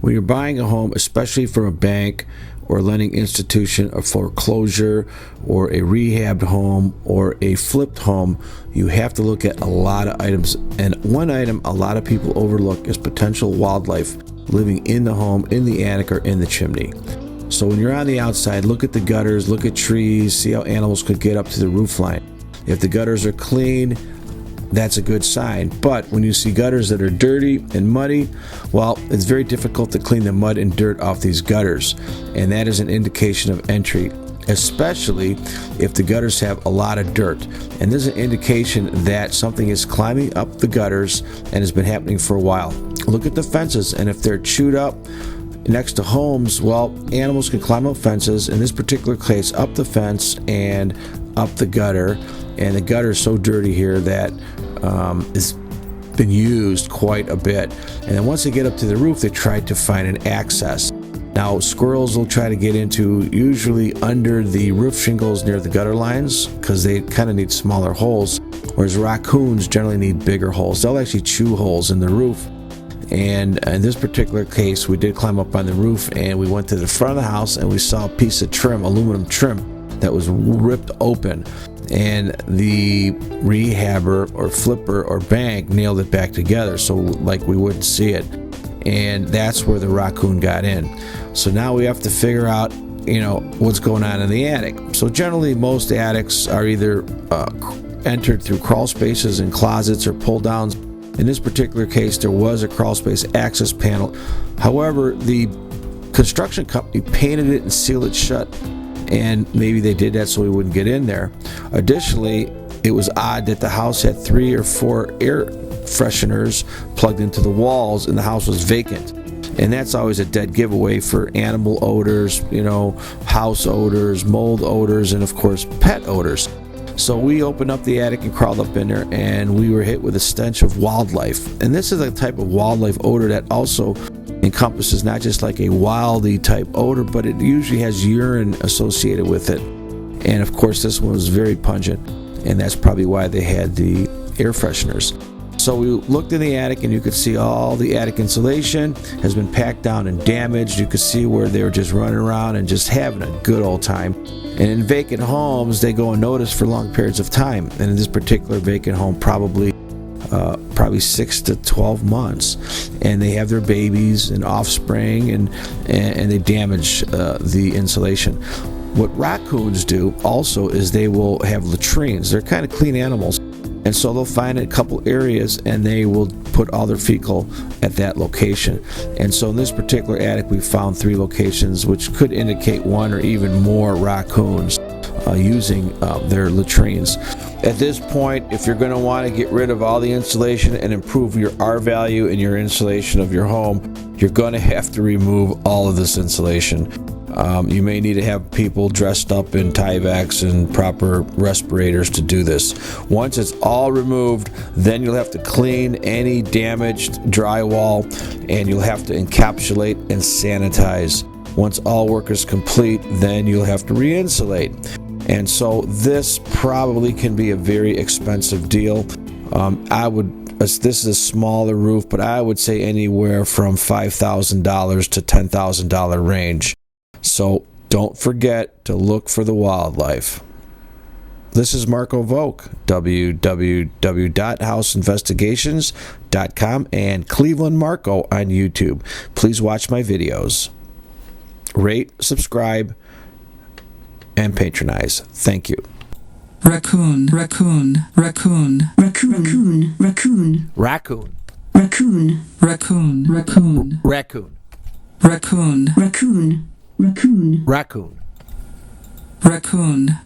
When you're buying a home, especially from a bank or lending institution, a foreclosure or a rehabbed home or a flipped home, you have to look at a lot of items. And one item a lot of people overlook is potential wildlife living in the home, in the attic, or in the chimney. So when you're on the outside, look at the gutters, look at trees, see how animals could get up to the roof line. If the gutters are clean, that's a good sign. But when you see gutters that are dirty and muddy, well, it's very difficult to clean the mud and dirt off these gutters, and that is an indication of entry, especially if the gutters have a lot of dirt. And this is an indication that something is climbing up the gutters and has been happening for a while. Look at the fences, and if they're chewed up next to homes, well, animals can climb up fences. In this particular case, up the fence and up the gutter, and the gutter is so dirty here that it's been used quite a bit. And then once they get up to the roof, they try to find an access. Now, squirrels will try to get into usually under the roof shingles near the gutter lines because they kind of need smaller holes, whereas raccoons generally need bigger holes. They'll actually chew holes in the roof. And in this particular case, we did climb up on the roof, and we went to the front of the house, and we saw a piece of trim, aluminum trim, that was ripped open. And the rehabber or flipper or bank nailed it back together so like we wouldn't see it. And that's where the raccoon got in. So now we have to figure out, what's going on in the attic. So generally, most attics are either entered through crawl spaces and closets or pull downs. In this particular case, there was a crawl space access panel. However, the construction company painted it and sealed it shut, and maybe they did that so we wouldn't get in there. Additionally, it was odd that the house had 3 or 4 air fresheners plugged into the walls, and the house was vacant. And that's always a dead giveaway for animal odors, house odors, mold odors, and of course pet odors. So we opened up the attic and crawled up in there, and we were hit with a stench of wildlife. And this is a type of wildlife odor that also encompasses not just like a wildy type odor, but it usually has urine associated with it. And of course, this one was very pungent, and that's probably why they had the air fresheners. So we looked in the attic, and you could see all the attic insulation has been packed down and damaged. You could see where they were just running around and just having a good old time. And in vacant homes, they go unnoticed for long periods of time. And in this particular vacant home, probably 6 to 12 months. And they have their babies and offspring, and they damage the insulation. What raccoons do also is they will have latrines. They're kind of clean animals. And so they'll find a couple areas, and they will put all their fecal at that location. And so in this particular attic, we found 3 locations, which could indicate 1 or even more raccoons using their latrines. At this point, if you're going to want to get rid of all the insulation and improve your R value in your insulation of your home, you're going to have to remove all of this insulation. You may need to have people dressed up in Tyvek and proper respirators to do this. Once it's all removed, then you'll have to clean any damaged drywall, and you'll have to encapsulate and sanitize. Once all work is complete, then you'll have to re-insulate. And so this probably can be a very expensive deal. This is a smaller roof, but I would say anywhere from $5,000 to $10,000 range. So don't forget to look for the wildlife. This is Marko Vovk, www.houseinvestigations.com and ClevelandMarko on YouTube. Please watch my videos. Rate, subscribe, and patronize. Thank you. Raccoon, raccoon, raccoon, raccoon, raccoon, Raccoon. raccoon, raccoon, raccoon, Raccoon. raccoon, raccoon, raccoon, Raccoon. raccoon.